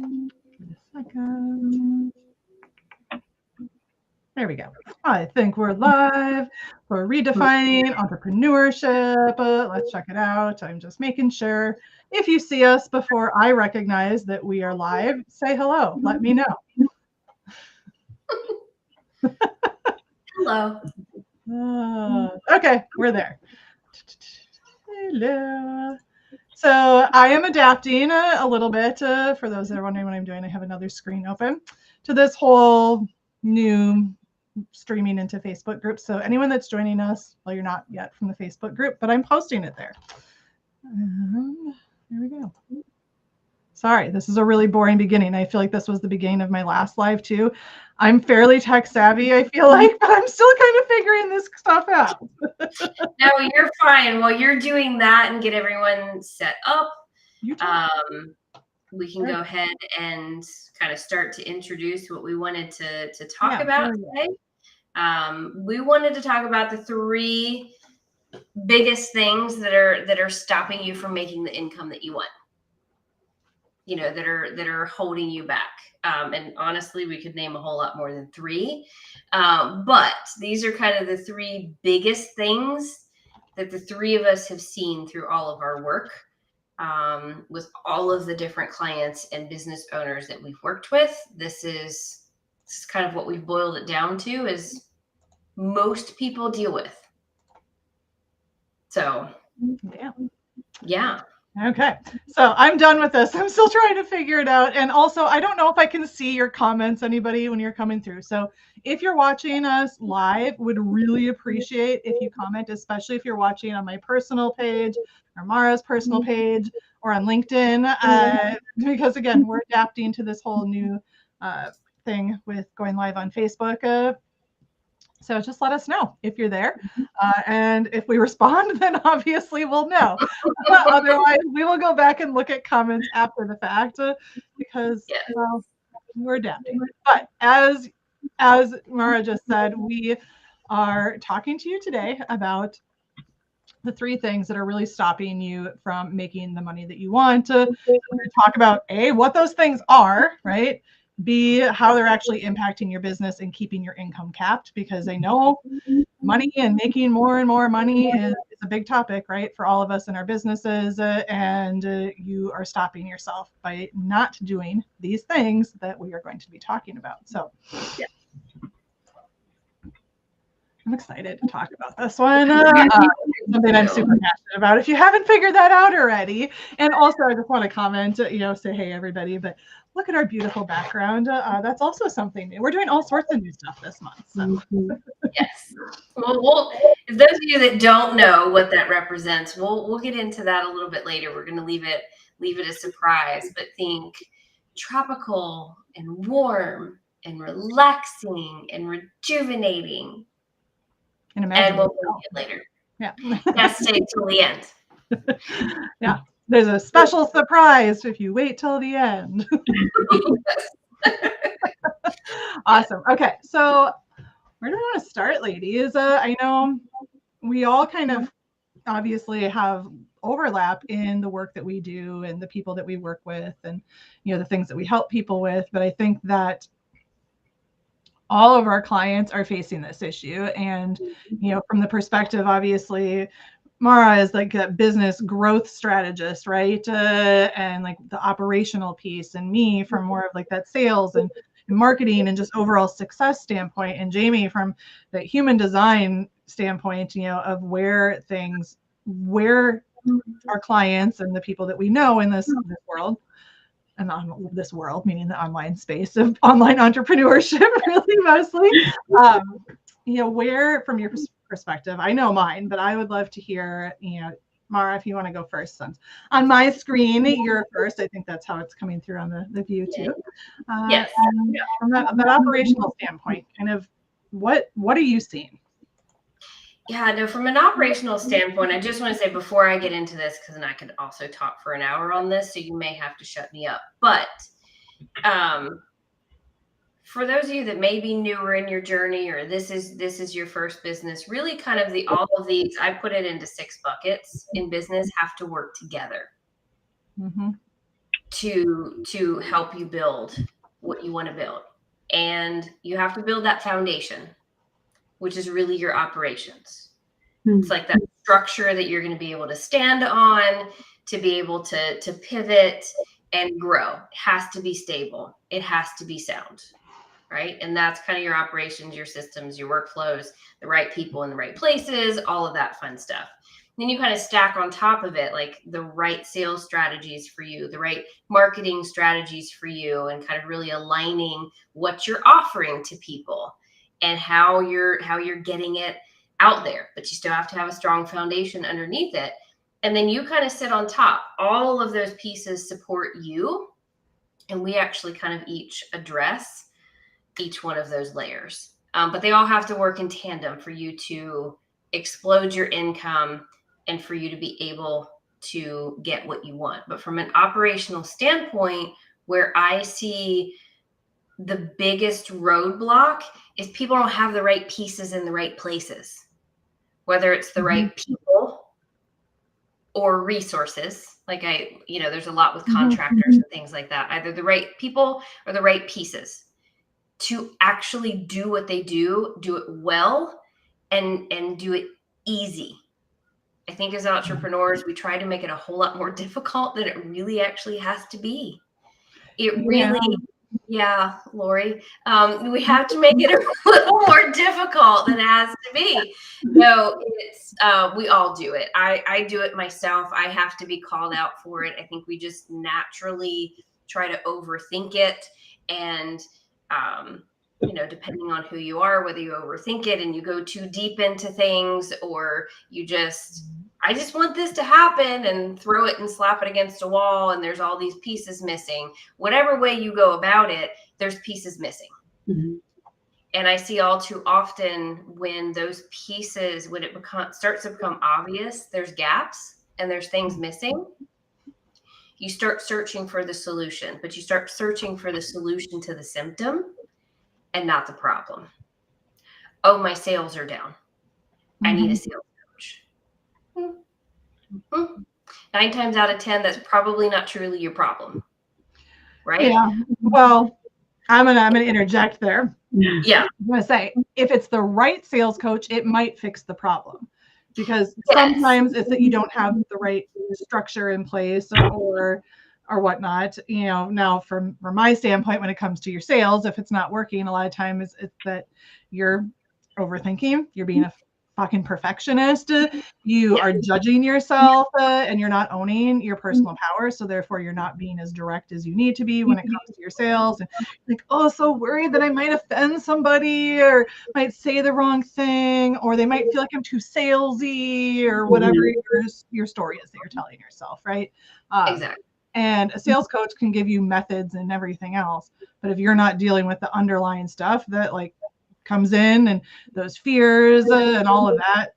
a second. There we go. I think we're live for Redefining Entrepreneurship. Let's check it out. I'm just making sure. If you see us before I recognize that we are live, say hello. Let me know. Hello. Okay, we're there. Hello. So I am adapting a little bit. For those that are wondering what I'm doing, I have another screen open to this whole new streaming into Facebook groups. So anyone that's joining us, well, you're not yet from the Facebook group, but I'm posting it there. There we go. Sorry, this is a really boring beginning. I feel like this was the beginning of my last live too. I'm fairly tech savvy, I feel like, but I'm still kind of figuring this stuff out. No, you're fine. While you're doing that and get everyone set up, we can go ahead and kind of start to introduce what we wanted to talk about today. We wanted to talk about the three biggest things that are stopping you from making the income that you want. You know, that are holding you back. And honestly, we could name a whole lot more than three. But these are kind of the three biggest things that the three of us have seen through all of our work with all of the different clients and business owners that we've worked with. This is kind of what we've boiled it down to is most people deal with. So, yeah. Okay, so I'm done with this. I'm still trying to figure it out. And also, I don't know if I can see your comments, anybody, when you're coming through. So if you're watching us live, would really appreciate if you comment, especially if you're watching on my personal page or Mara's personal page or on LinkedIn, because again, we're adapting to this whole new thing with going live on Facebook. So just let us know if you're there. And if we respond, then obviously we'll know. Otherwise, we will go back and look at comments after the fact because well, we're adapting. But as Mara just said, we are talking to you today about the three things that are really stopping you from making the money that you want. We're going to talk about A, what those things are, right? B, how they're actually impacting your business and keeping your income capped, because I know money and making more and more money is a big topic, right, for all of us in our businesses. And you are stopping yourself by not doing these things that we are going to be talking about. So I'm excited to talk about this one. Something I'm super passionate about. If you haven't figured that out already. And also, I just want to comment, say hey, everybody. But look at our beautiful background. That's also something new. We're doing all sorts of new stuff this month. So. Yes. Well, if those of you that don't know what that represents, we'll get into that a little bit later. We're going to leave it a surprise. But think tropical and warm and relaxing and rejuvenating. And we'll get it later. Yeah. Stay till the end. Yeah. There's a special surprise if you wait till the end. Awesome. Okay. So where do we want to start, ladies? I know we all kind of obviously have overlap in the work that we do and the people that we work with and, the things that we help people with. But I think that all of our clients are facing this issue. And, from the perspective, obviously, Mara is like a business growth strategist, right? And like the operational piece, and me from more of like that sales and marketing and just overall success standpoint, and Jamie from the human design standpoint, of where our clients and the people that we know in this world, and on this world, meaning the online space of online entrepreneurship, really mostly, where from your perspective, I know mine, but I would love to hear, Mara, if you want to go first, since on my screen, you're first. I think that's how it's coming through on the view too. Yes. From that operational standpoint, kind of what are you seeing? Yeah, no, from an operational standpoint, I just want to say before I get into this, because then I could also talk for an hour on this, so you may have to shut me up. But for those of you that may be newer in your journey, or this is your first business, really kind of all of these, I put it into 6 buckets in business, have to work together. Mm-hmm. to help you build what you want to build. And you have to build that foundation, which is really your operations. It's like that structure that you're going to be able to stand on, to be able to pivot and grow. It has to be stable. It has to be sound, right? And that's kind of your operations, your systems, your workflows, the right people in the right places, all of that fun stuff. Then you kind of stack on top of it, like the right sales strategies for you, the right marketing strategies for you, and kind of really aligning what you're offering to people and how you're getting it out there. But you still have to have a strong foundation underneath it. And then you kind of sit on top. All of those pieces support you. And we actually kind of each address each one of those layers. But they all have to work in tandem for you to explode your income and for you to be able to get what you want. But from an operational standpoint, where I see the biggest roadblock is people don't have the right pieces in the right places, whether it's the right people or resources. Like there's a lot with contractors and things like that, either the right people or the right pieces to actually do what they do it well, and do it easy. I think as entrepreneurs, we try to make it a whole lot more difficult than it really actually has to be. It really, yeah, Lori, we have to make it a little more difficult than it has to be. No, it's we all do it. I do it myself. I have to be called out for it. I think we just naturally try to overthink it, and depending on who you are, whether you overthink it and you go too deep into things, or I just want this to happen and throw it and slap it against a wall, and there's all these pieces missing. Whatever way you go about it, there's pieces missing. And I see all too often when those pieces, when it starts to become obvious, there's gaps and there's things missing. You start searching for the solution, but you start searching for the solution to the symptom and not the problem. Oh, my sales are down. I need a sales coach. 9 times out of 10, that's probably not truly your problem, right? Yeah. Well, I'm gonna interject there. Yeah. I'm gonna say, if it's the right sales coach, it might fix the problem, because sometimes it's that you don't have the right structure in place or whatnot. Now from my standpoint, when it comes to your sales, if it's not working, a lot of times it's that you're overthinking, you're being a fucking perfectionist, you are judging yourself, and you're not owning your personal power. So therefore you're not being as direct as you need to be when it comes to your sales. And like, oh, so worried that I might offend somebody or might say the wrong thing, or they might feel like I'm too salesy, or whatever your story is that you're telling yourself, right? Exactly. And a sales coach can give you methods and everything else. But if you're not dealing with the underlying stuff that like comes in, and those fears and all of that,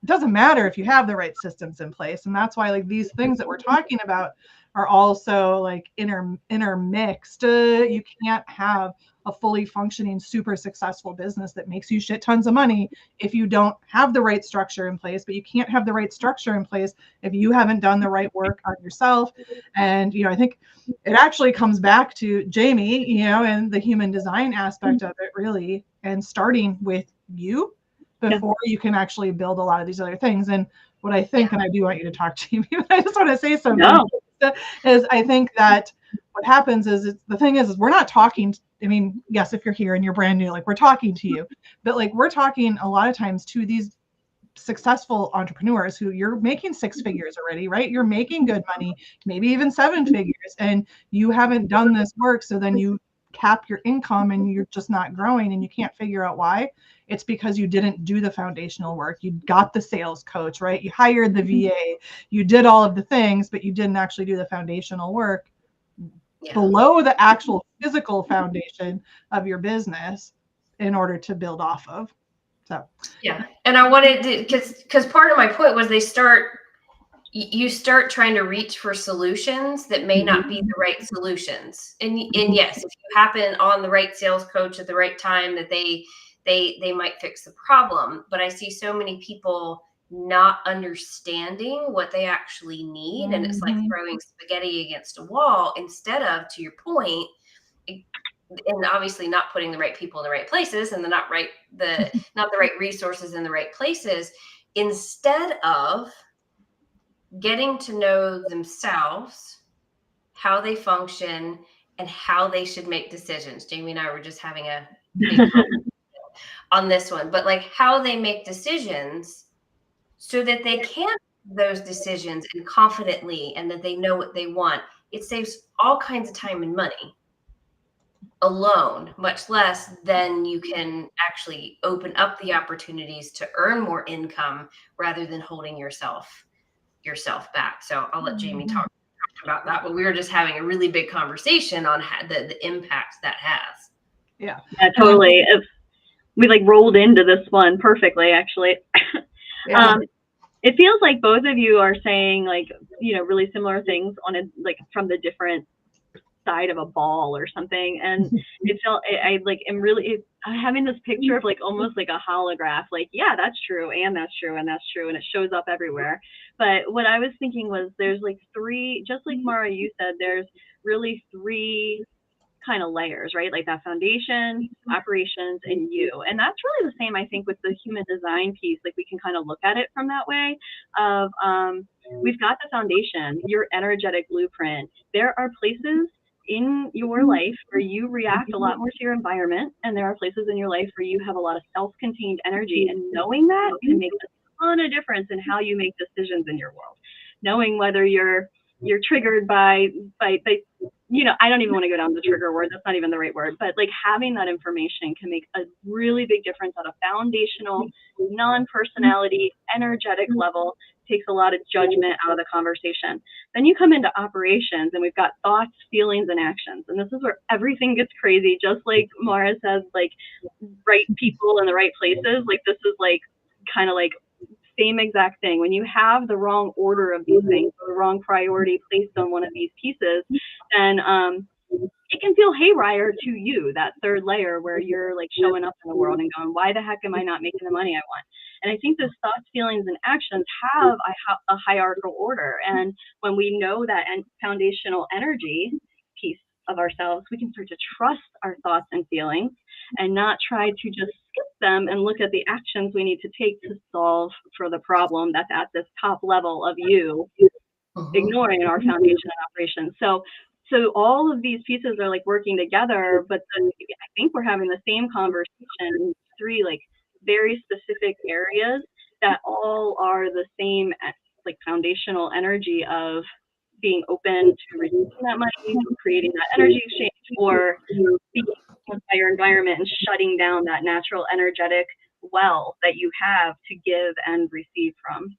it doesn't matter if you have the right systems in place. And that's why like these things that we're talking about are also like intermixed. You can't have a fully functioning, super successful business that makes you shit tons of money if you don't have the right structure in place. But you can't have the right structure in place if you haven't done the right work on yourself. And I think it actually comes back to Jamie, and the human design aspect of it, really, and starting with you before you can actually build a lot of these other things. And what I think, and I do want you to talk, Jamie, but I just want to say something, is I think that what happens is the thing is we're not talking. I mean, yes, if you're here and you're brand new, like we're talking to you, but like we're talking a lot of times to these successful entrepreneurs who you're making 6 figures already, right? You're making good money, maybe even 7 figures, and you haven't done this work. So then you cap your income and you're just not growing, and you can't figure out why. It's because you didn't do the foundational work. You got the sales coach, right? You hired the VA, you did all of the things, but you didn't actually do the foundational work below the actual physical foundation of your business in order to build off of. So yeah, and I wanted to, because part of my point was you start trying to reach for solutions that may not be the right solutions. And yes, if you happen on the right sales coach at the right time, that they might fix the problem. But I see so many people not understanding what they actually need. And it's like throwing spaghetti against a wall instead of, to your point, and obviously not putting the right people in the right places and not the right resources in the right places, instead of getting to know themselves, how they function, and how they should make decisions. Jamie and I were just having a big on this one, but like how they make decisions so that they can make those decisions and confidently, and that they know what they want. It saves all kinds of time and money alone, much less then you can actually open up the opportunities to earn more income rather than holding yourself back. So I'll let Jamie talk about that, but we were just having a really big conversation on the impact that has. Yeah, totally. We like rolled into this one perfectly, actually. It feels like both of you are saying like, you know, really similar things on a, like from the different side of a ball or something. And it felt, I like am really having this picture of like almost like a holograph, like, yeah, that's true, and that's true, and that's true, and it shows up everywhere. But what I was thinking was there's like three, just like Mara, you said, there's really three kind of layers, right? Like that foundation, operations, and you. And that's really the same, I think, with the human design piece. Like we can kind of look at it from that way of we've got the foundation, your energetic blueprint. There are places in your life where you react a lot more to your environment, and there are places in your life where you have a lot of self-contained energy, and knowing that can make a ton of difference in how you make decisions in your world. Knowing whether you're triggered by you know, I don't even want to go down the trigger word, that's not even the right word, but like having that information can make a really big difference at a foundational, non-personality, energetic level. Takes a lot of judgment out of the conversation. Then you come into operations, and we've got thoughts, feelings, and actions. And this is where everything gets crazy. Just like Mara says, like right people in the right places. Like this is like kind of like same exact thing. When you have the wrong order of these things, or the wrong priority placed on one of these pieces, then it can feel haywire to you, that third layer where you're like showing up in the world and going, why the heck am I not making the money I want? And I think those thoughts, feelings, and actions have a hierarchical order. And when we know that foundational energy piece of ourselves, we can start to trust our thoughts and feelings and not try to just skip them and look at the actions we need to take to solve for the problem that's at this top level of you, ignoring our foundation and operation. So all of these pieces are like working together, but then I think we're having the same conversation in three like very specific areas that all are the same like foundational energy of being open to receiving that money, creating that energy exchange, or being by your environment and shutting down that natural energetic well that you have to give and receive from.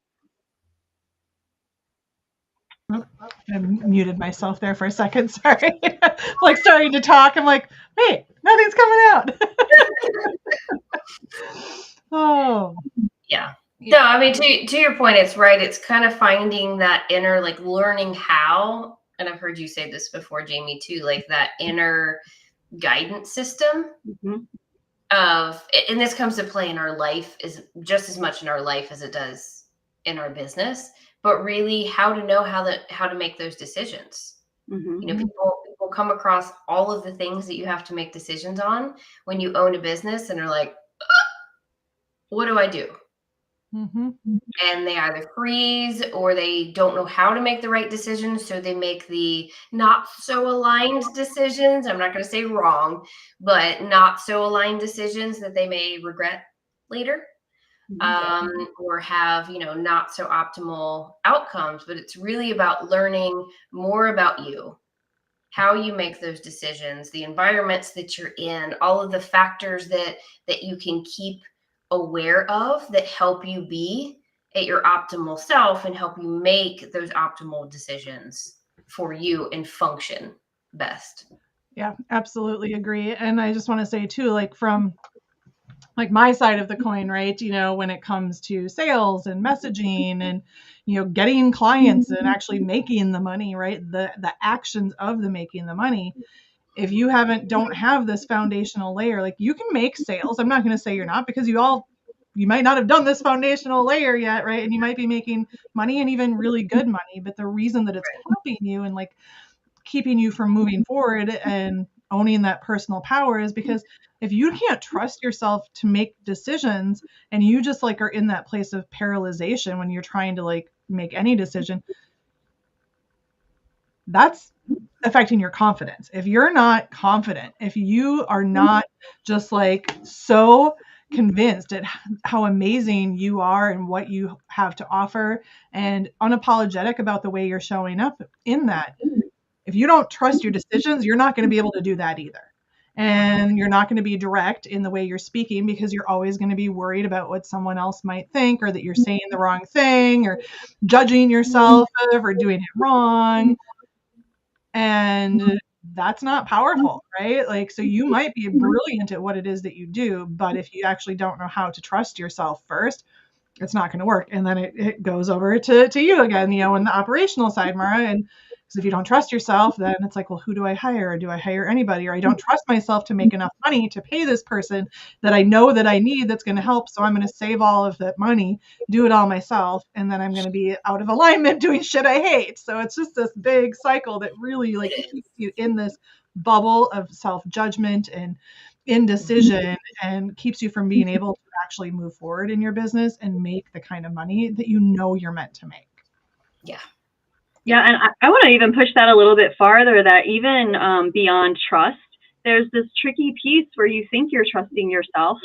I muted myself there for a second. Sorry. Like starting to talk. I'm like, wait, nothing's coming out. Oh. Yeah. No, I mean, to your point, it's right. It's kind of finding that inner, like learning how, and I've heard you say this before, Jamie, too, like that inner guidance system of, and this comes to play in our life is just as much in our life as it does in our business, but really how to know how to make those decisions. You know, people come across all of the things that you have to make decisions on when you own a business, and are like, what do I do? And they either freeze, or they don't know how to make the right decisions. So they make the not so aligned decisions. I'm not going to say wrong, but not so aligned decisions that they may regret later, or have, you know, not so optimal outcomes. But it's really about learning more about you, how you make those decisions, the environments that you're in, all of the factors that you can keep aware of that help you be at your optimal self and help you make those optimal decisions for you and function best. Yeah, absolutely agree. And I just want to say too, like from like my side of the coin, right? You know, when it comes to sales and messaging and, you know, getting clients and actually making the money, right? The actions of the making the money. If you don't have this foundational layer, like you can make sales. I'm not going to say you're not, because you all you might not have done this foundational layer yet, right? And you might be making money and even really good money, but the reason that it's helping you and like keeping you from moving forward and owning that personal power is because if you can't trust yourself to make decisions and you just like are in that place of paralyzation when you're trying to like make any decision, that's affecting your confidence. If you're not confident, if you are not just like so convinced at how amazing you are and what you have to offer and unapologetic about the way you're showing up in that, if you don't trust your decisions, you're not going to be able to do that either. And you're not going to be direct in the way you're speaking because you're always going to be worried about what someone else might think, or that you're saying the wrong thing, or judging yourself or doing it wrong. And that's not powerful, right? Like, so you might be brilliant at what it is that you do, but if you actually don't know how to trust yourself first, it's not going to work. And then it goes over to you again, you know, in the operational side, Mara. And because if you don't trust yourself, then it's like, well, who do I hire? Or do I hire anybody? Or I don't trust myself to make enough money to pay this person that I know that I need that's going to help. So I'm going to save all of that money, do it all myself. And then I'm going to be out of alignment doing shit I hate. So it's just this big cycle that really like keeps you in this bubble of self-judgment and indecision and keeps you from being able to actually move forward in your business and make the kind of money that you know you're meant to make. Yeah. Yeah, and I want to even push that a little bit farther, that even beyond trust, there's this tricky piece where you think you're trusting yourself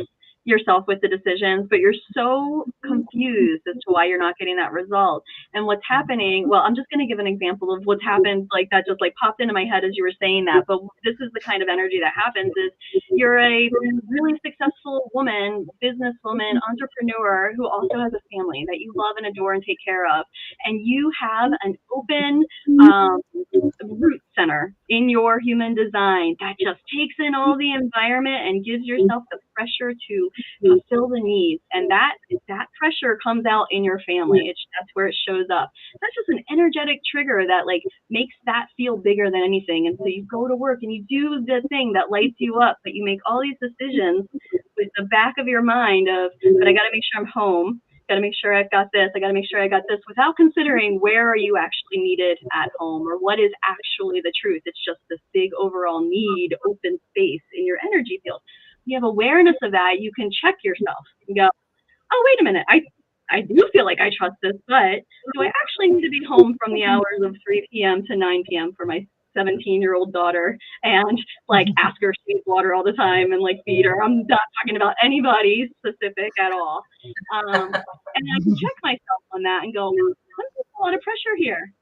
with the decisions, but you're so confused as to why you're not getting that result. And what's happening, well, I'm just going to give an example of what's happened, like that just like popped into my head as you were saying that, but this is the kind of energy that happens is you're a really successful woman, businesswoman, entrepreneur who also has a family that you love and adore and take care of. And you have an open root center in your human design that just takes in all the environment and gives yourself the pressure to fulfill the needs. And that pressure comes out in your family. That's where it shows up. That's just an energetic trigger that like makes that feel bigger than anything. And so you go to work and you do the thing that lights you up, but you make all these decisions with the back of your mind of, but I got to make sure I'm home. Got to make sure I've got this. I got to make sure I got this, without considering where are you actually needed at home, or what is actually the truth. It's just this big overall need, open space in your energy field. You have awareness of that. You can check yourself and go, oh, wait a minute. I do feel like I trust this, but do I actually need to be home from the hours of 3 p.m. to 9 p.m. for my 17-year-old daughter and like ask her to take water all the time and like feed her? I'm not talking about anybody specific at all. And I can check myself on that and go, there's a lot of pressure here.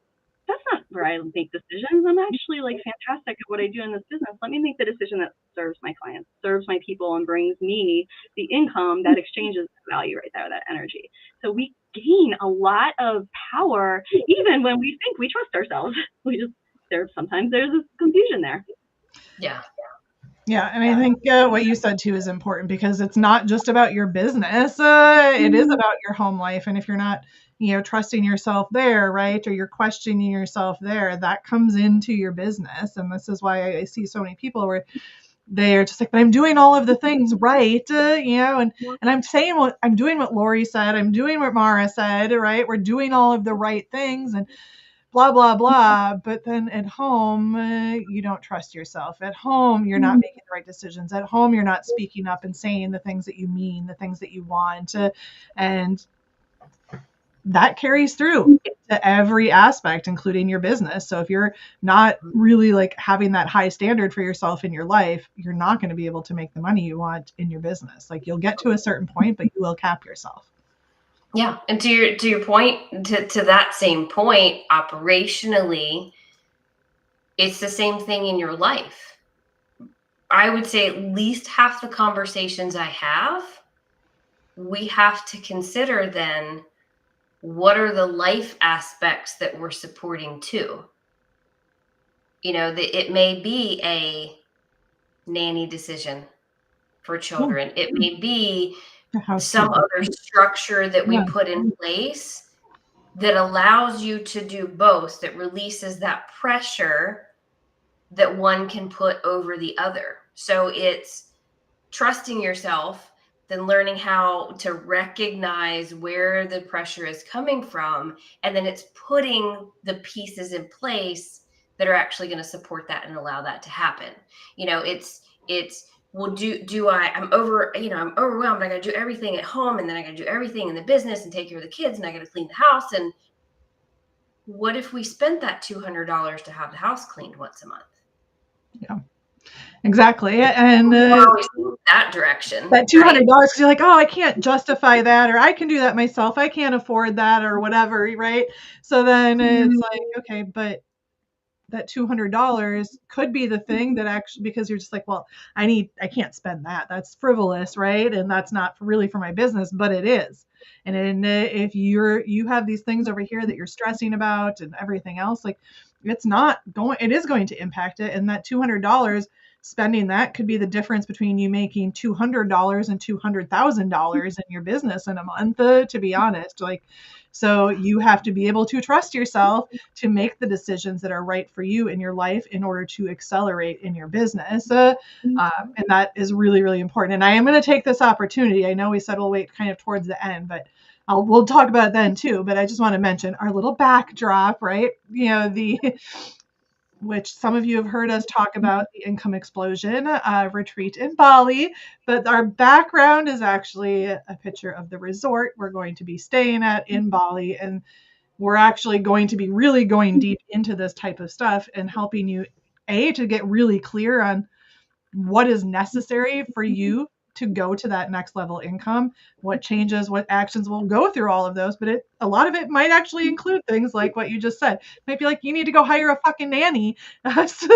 That's not where I make decisions. I'm actually like fantastic at what I do in this business. Let me make the decision that serves my clients, serves my people, and brings me the income that exchanges value right there, that energy. So we gain a lot of power even when we think we trust ourselves. Sometimes there's this confusion there. Yeah. Yeah, and I think what you said too is important, because it's not just about your business. It is about your home life. And if you're not, trusting yourself there, right, or you're questioning yourself there, that comes into your business. And this is why I see so many people where they're just like, but I'm doing all of the things right, and I'm saying I'm doing what Lori said, I'm doing what Mara said, right? We're doing all of the right things and blah, blah, blah. But then at home, you don't trust yourself. At home, you're not making the right decisions. At home, you're not speaking up and saying the things that you mean, the things that you want. And that carries through to every aspect, including your business. So if you're not really like having that high standard for yourself in your life, you're not going to be able to make the money you want in your business. Like, you'll get to a certain point, but you will cap yourself. Yeah. And to your point, to that same point, operationally, it's the same thing in your life. I would say at least half the conversations I have, we have to consider then, what are the life aspects that we're supporting too? It may be a nanny decision for children. It may be some other structure that we put in place that allows you to do both, that releases that pressure that one can put over the other. So it's trusting yourself, then learning how to recognize where the pressure is coming from, and then it's putting the pieces in place that are actually going to support that and allow that to happen. It's well, I'm overwhelmed. I got to do everything at home, and then I got to do everything in the business and take care of the kids, and I got to clean the house. And what if we spent that $200 to have the house cleaned once a month? Yeah, exactly. And that direction, that $200, because you're like, oh, I can't justify that, or I can do that myself. I can't afford that, or whatever, right? So then it's like, okay, but that $200 could be the thing that actually, because you're just like, well, I can't spend that. That's frivolous, right? And that's not really for my business, but it is. And if you have these things over here that you're stressing about and everything else, like it is going to impact it. And that $200, spending that could be the difference between you making $200 and $200,000 in your business in a month, to be honest. Like, so you have to be able to trust yourself to make the decisions that are right for you in your life in order to accelerate in your business. And that is really, really important. And I am going to take this opportunity. I know we said we'll wait kind of towards the end, but we'll talk about it then too. But I just want to mention our little backdrop, right? Which some of you have heard us talk about, the Income Explosion retreat in Bali. But our background is actually a picture of the resort we're going to be staying at in Bali. And we're actually going to be really going deep into this type of stuff and helping you, to get really clear on what is necessary for you to go to that next level income, what changes, what actions. We'll go through all of those, but a lot of it might actually include things like what you just said. It might be like, you need to go hire a fucking nanny so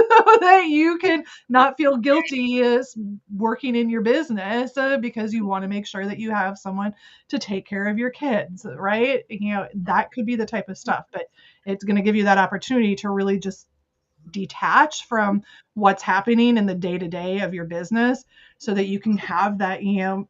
that you can not feel guilty working in your business because you want to make sure that you have someone to take care of your kids, right? That could be the type of stuff, but it's going to give you that opportunity to really just detach from what's happening in the day-to-day of your business so that you can have that, kind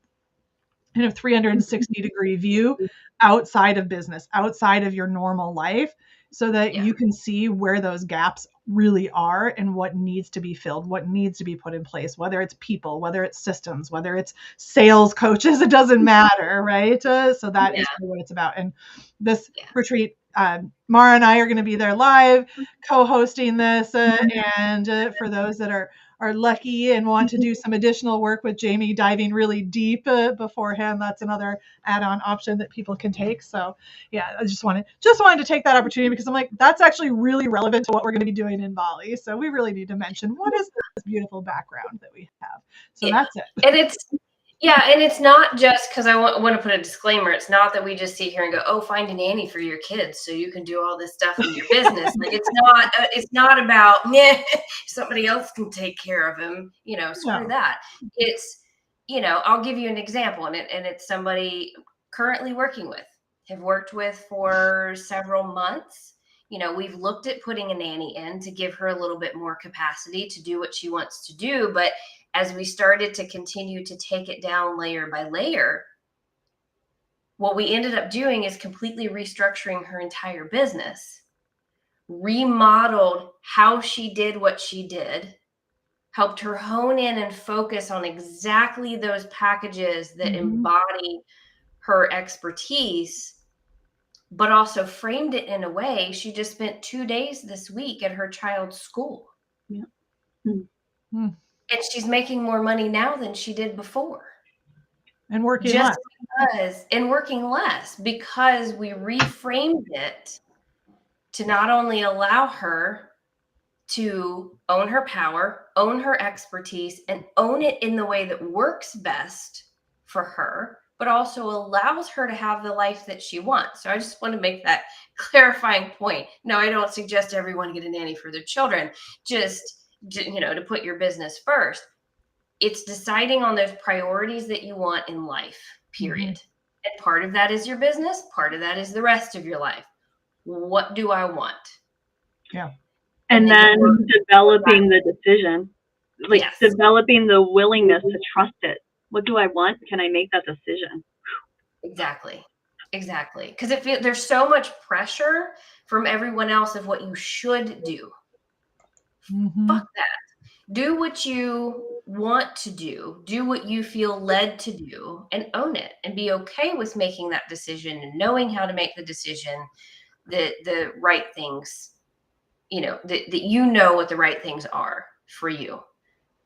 of 360-degree view outside of business, outside of your normal life, so that you can see where those gaps really are and what needs to be filled, what needs to be put in place, whether it's people, whether it's systems, whether it's sales coaches, it doesn't matter, right? So that is what it's about. And this retreat, Mara and I are going to be there live co-hosting this. And for those that are lucky and want to do some additional work with Jamie, diving really deep beforehand, that's another add-on option that people can take. So I just wanted to take that opportunity because I'm like, that's actually really relevant to what we're going to be doing in Bali. So we really need to mention what is this beautiful background that we have. So that's it. And it's not just because I want to put a disclaimer. It's not that we just sit here and go, oh, find a nanny for your kids so you can do all this stuff in your business. Like it's not about somebody else can take care of him. Screw that. It's I'll give you an example, and it's somebody currently have worked with for several months. We've looked at putting a nanny in to give her a little bit more capacity to do what she wants to do, but as we started to continue to take it down layer by layer, what we ended up doing is completely restructuring her entire business, remodeled how she did what she did, helped her hone in and focus on exactly those packages that embody her expertise, but also framed it in a way. She just spent 2 days this week at her child's school. Yeah. And she's making more money now than she did before. And working less because we reframed it to not only allow her to own her power, own her expertise, and own it in the way that works best for her, but also allows her to have the life that she wants. So I just want to make that clarifying point. No, I don't suggest everyone get a nanny for their children. Just to put your business first. It's deciding on those priorities that you want in life, period. And part of that is your business. Part of that is the rest of your life. What do I want? Yeah. And then developing the decision, developing the willingness to trust it. What do I want? Can I make that decision? Exactly. Because there's so much pressure from everyone else of what you should do. Fuck that. Do what you want to do what you feel led to do, and own it, and be okay with making that decision and knowing how to make the decision, the right things, that you know what the right things are for you.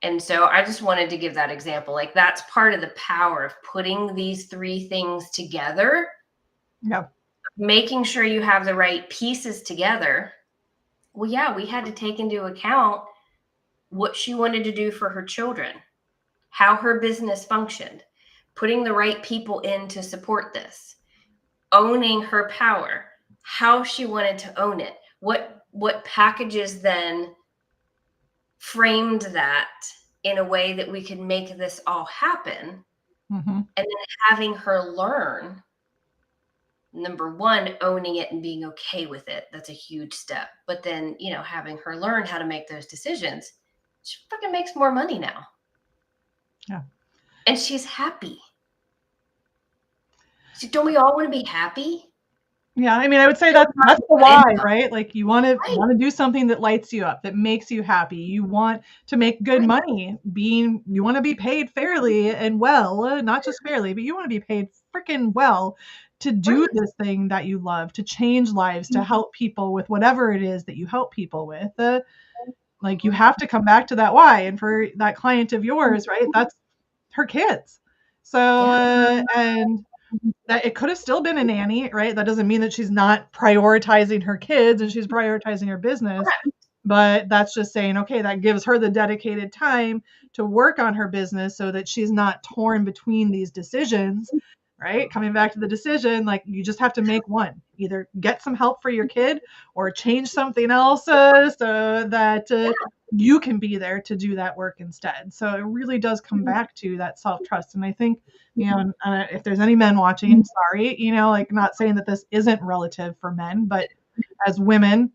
And so I just wanted to give that example. Like, that's part of the power of putting these three things together. Yeah. Making sure you have the right pieces together. Well, yeah, we had to take into account what she wanted to do for her children, how her business functioned, putting the right people in to support this, owning her power, how she wanted to own it, what packages then framed that in a way that we could make this all happen. Mm-hmm. And then having her learn, number one, owning it and being okay with it. That's a huge step. But then, having her learn how to make those decisions, she fucking makes more money now. Yeah. And she's happy. So don't we all want to be happy? Yeah, I mean, I would say that's the why, right? Like, you want to do something that lights you up, that makes you happy. You want to make good money. You want to be paid fairly and well, not just fairly, but you want to be paid freaking well to do this thing that you love, to change lives, to help people with whatever it is that you help people with. Like, you have to come back to that why. And for that client of yours, right, that's her kids. So, and that it could have still been a nanny, right? That doesn't mean that she's not prioritizing her kids and she's prioritizing her business. But that's just saying, okay, that gives her the dedicated time to work on her business so that she's not torn between these decisions, right? Coming back to the decision, like, you just have to make one. Either get some help for your kid or change something else so that you can be there to do that work instead. So it really does come back to that self-trust. And I think, if there's any men watching, sorry, like, not saying that this isn't relative for men, but as women,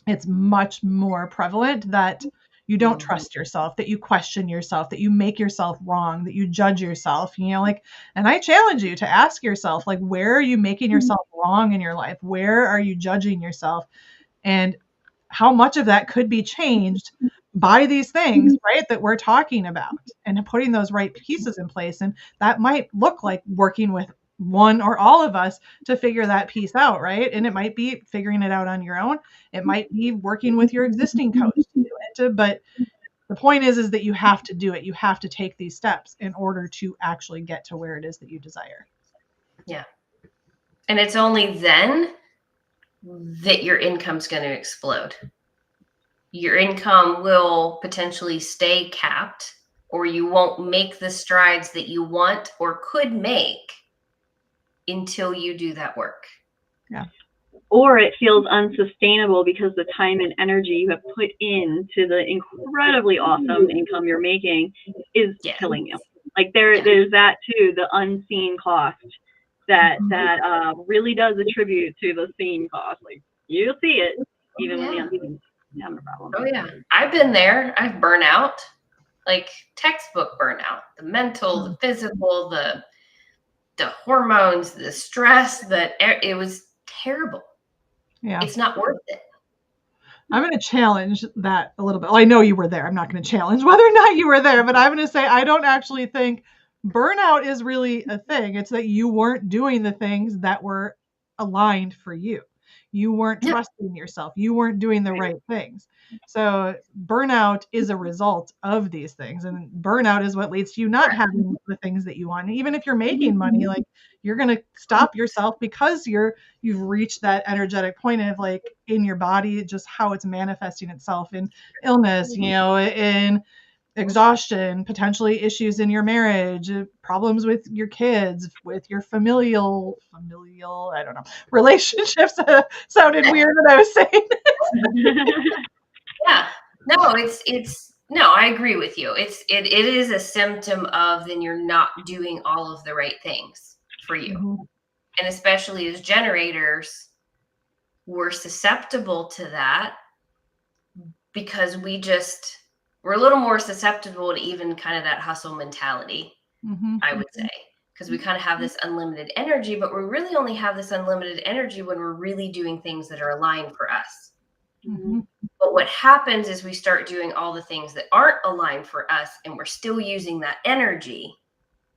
it's much more prevalent that you don't trust yourself, that you question yourself, that you make yourself wrong, that you judge yourself, and I challenge you to ask yourself, like, where are you making yourself wrong in your life? Where are you judging yourself? And how much of that could be changed by these things, right, that we're talking about, and putting those right pieces in place. And that might look like working with one or all of us to figure that piece out, right? And it might be figuring it out on your own. It might be working with your existing coach to do it. But the point is that you have to do it. You have to take these steps in order to actually get to where it is that you desire. Yeah. And it's only then that your income's going to explode. Your income will potentially stay capped, or you won't make the strides that you want or could make until you do that work. Yeah. Or it feels unsustainable because the time and energy you have put into the incredibly awesome income you're making is killing you. Like, there's that too, the unseen cost that really does attribute to the seen cost. Like, you'll see it even when the unseen having a problem. Oh yeah, I've been there. I've burnt out, like textbook burnout. The mental, the physical, the hormones, the stress. It was terrible. Yeah, it's not worth it. I'm going to challenge that a little bit. Well, I know you were there. I'm not going to challenge whether or not you were there, but I'm going to say I don't actually think burnout is really a thing. It's that you weren't doing the things that were aligned for you. You weren't trusting yourself. You weren't doing the right things. So burnout is a result of these things. And burnout is what leads to you not having the things that you want. And even if you're making money, like, you're going to stop yourself because you've reached that energetic point of, like, in your body, just how it's manifesting itself in illness, in exhaustion, potentially issues in your marriage, problems with your kids, with your familial, I don't know, relationships. Sounded weird when I was saying. Yeah, no, no, I agree with you. It is a symptom of then you're not doing all of the right things for you. Mm-hmm. And especially as generators, we're susceptible to that because we're a little more susceptible to even kind of that hustle mentality, I would say, because we kind of have this unlimited energy, but we really only have this unlimited energy when we're really doing things that are aligned for us. Mm-hmm. But what happens is we start doing all the things that aren't aligned for us, and we're still using that energy,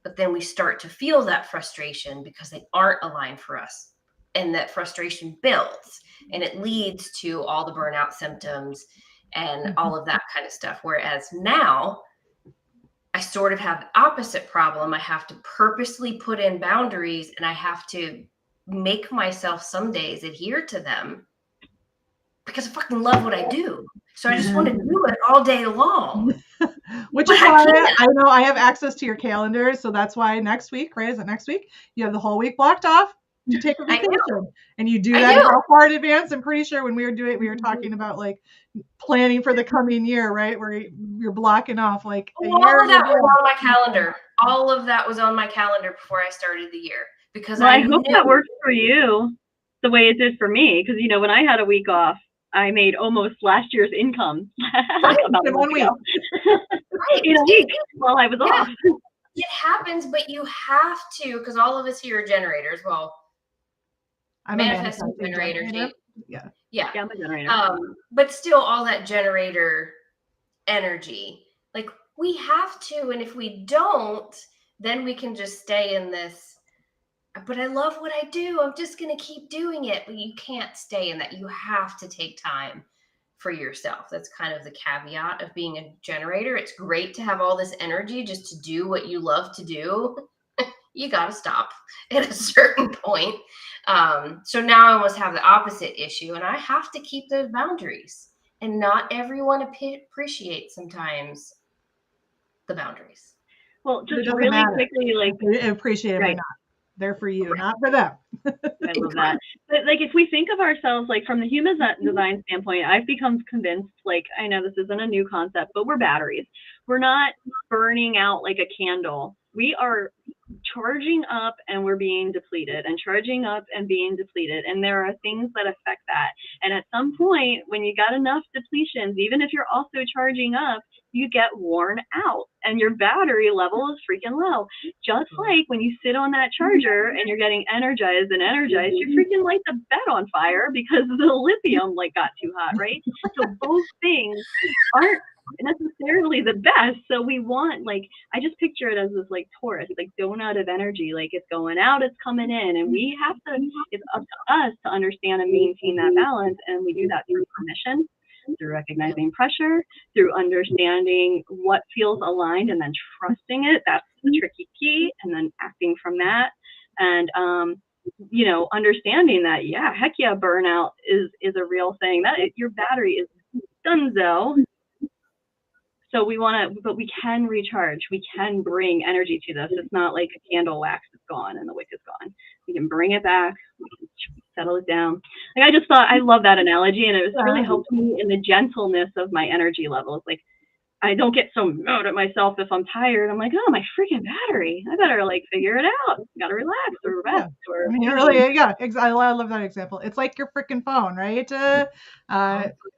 but then we start to feel that frustration because they aren't aligned for us. And that frustration builds, and it leads to all the burnout symptoms and all of that kind of stuff. Whereas now I sort of have the opposite problem. I have to purposely put in boundaries, and I have to make myself some days adhere to them because I fucking love what I do. So I just want to do it all day long. Which is why I know I have access to your calendar. So that's why next week, right? Is it next week? You have the whole week blocked off to take a vacation. And you do that how far in advance? I'm pretty sure when we were doing it, we were talking about like planning for the coming year, right? Where you're blocking off like a all year. All of that was on my calendar. All of that was on my calendar before I started the year. Because I hope that works for you the way it did for me. Because, you know, when I had a week off, I made almost last year's income about in 1 week. In a week while I was off. It happens, but you have to, because all of us here are generators. Well, I'm manifesting generator. Yeah, I'm a generator. But still, all that generator energy, like we have to, and if we don't, then we can just stay in this. But I love what I do. I'm just going to keep doing it. But you can't stay in that. You have to take time for yourself. That's kind of the caveat of being a generator. It's great to have all this energy just to do what you love to do. You got to stop at a certain point. So now I almost have the opposite issue, and I have to keep those boundaries. And not everyone appreciates sometimes the boundaries. Well, just really quickly, like appreciate it, right. Not. They're for you, not for them. I love that. But like, if we think of ourselves like from the human design standpoint, I've become convinced, like, I know this isn't a new concept, but we're batteries. We're not burning out like a candle. We are charging up and we're being depleted, and charging up and being depleted. And there are things that affect that. And at some point, when you got enough depletions, even if you're also charging up, you get worn out and your battery level is freaking low. Just like when you sit on that charger and you're getting energized, you freaking light the bed on fire because the lithium like got too hot, right? So both things aren't necessarily the best. So we want, like, I just picture it as this like torus, like donut of energy, like it's going out, it's coming in, and we have to, it's up to us to understand and maintain that balance. And we do that through permission, through recognizing pressure, through understanding what feels aligned and then trusting it. That's the tricky key. And then acting from that. And, you know, understanding that, yeah, heck yeah, burnout is a real thing. That your battery is donezo. So we want to, but we can recharge. We can bring energy to this. It's not like a candle wax is gone and the wick is gone. We can bring it back. We can settle it down. Like, I just thought, I love that analogy, and it was really helped me in the gentleness of my energy levels. Like, I don't get so mad at myself if I'm tired. I'm like, oh, my freaking battery. I better like figure it out. Got to relax or rest. Yeah. Or, I mean, really, yeah. I love that example. It's like your freaking phone, right?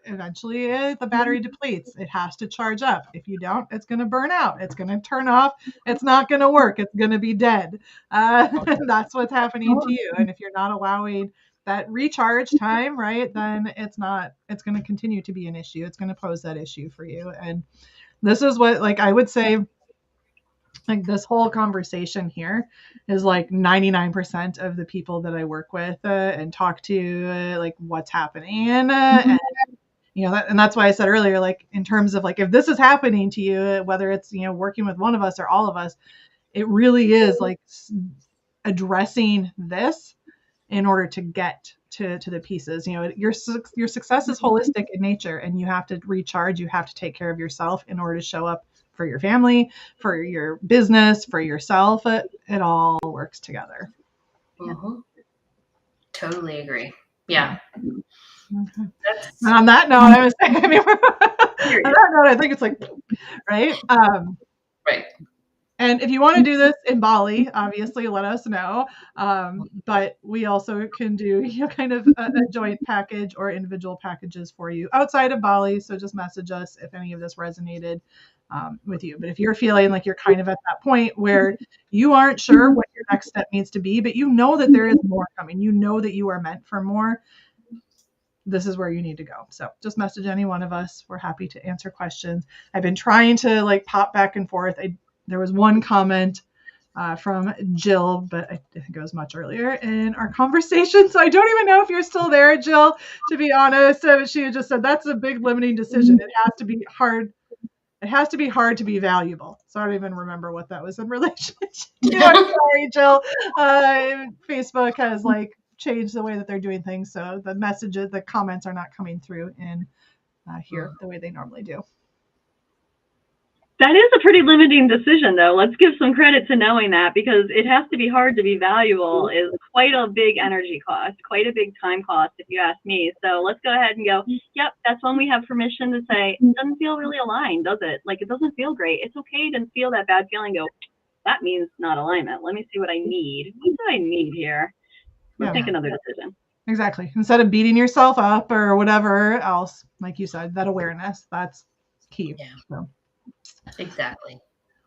Eventually, the battery depletes. It has to charge up. If you don't, it's going to burn out. It's going to turn off. It's not going to work. It's going to be dead. That's what's happening to you. And if you're not allowing that recharge time, right, then it's going to continue to be an issue. It's going to pose that issue for you. And this is what, like, I would say, like, this whole conversation here is like 99% of the people that I work with and talk to, like, what's happening. And, you know, and that's why I said earlier, like, in terms of like, if this is happening to you, whether it's, you know, working with one of us or all of us, it really is like addressing this in order to get to the pieces. You know, your success is holistic in nature, and you have to recharge. You have to take care of yourself in order to show up for your family, for your business, for yourself. It all works together. Mm-hmm. Totally agree. Yeah. Okay. And on that note, I was saying, I mean, on that note, I think it's like, right? Right. And if you want to do this in Bali, obviously let us know. But we also can do, you know, kind of a joint package or individual packages for you outside of Bali. So just message us if any of this resonated with you. But if you're feeling like you're kind of at that point where you aren't sure what your next step needs to be, but you know that there is more coming, you know that you are meant for more, this is where you need to go. So just message any one of us. We're happy to answer questions. I've been trying to like pop back and forth. There was one comment from Jill, but I think it was much earlier in our conversation. So I don't even know if you're still there, Jill, to be honest. She just said that's a big limiting decision. It has to be hard. It has to be hard to be valuable. So I don't even remember what that was in relation to. I'm sorry, Jill. Facebook has like changed the way that they're doing things. So the messages, the comments are not coming through in here the way they normally do. That is a pretty limiting decision, though. Let's give some credit to knowing that, because it has to be hard to be valuable is quite a big energy cost, quite a big time cost, if you ask me. So let's go ahead and go, yep, that's when we have permission to say, it doesn't feel really aligned, does it? Like, it doesn't feel great. It's okay to feel that bad feeling. Go, that means not alignment. Let me see what I need. What do I need here? Let's make another decision. Exactly. Instead of beating yourself up or whatever else, like you said, that awareness, that's key. Yeah. So. Exactly.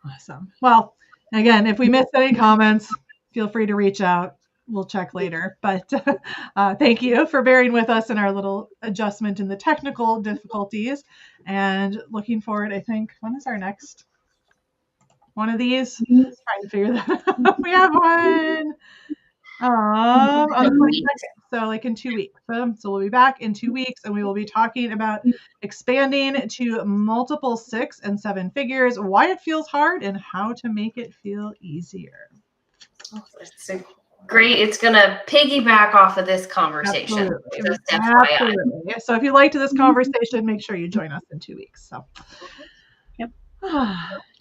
Awesome. Well, again, if we missed any comments, feel free to reach out. We'll check later. But thank you for bearing with us in our little adjustment in the technical difficulties. And looking forward, I think, when is our next one of these? Just trying to figure that out. We have one on the 22nd, so like in 2 weeks. So we'll be back in 2 weeks, and we will be talking about expanding to multiple 6 and 7 figures, why it feels hard, and how to make it feel easier. Oh, it's great. It's going to piggyback off of this conversation. Absolutely. So if you liked this conversation, make sure you join us in 2 weeks. So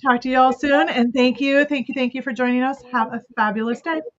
talk to you all soon, and thank you for joining us. Have a fabulous day.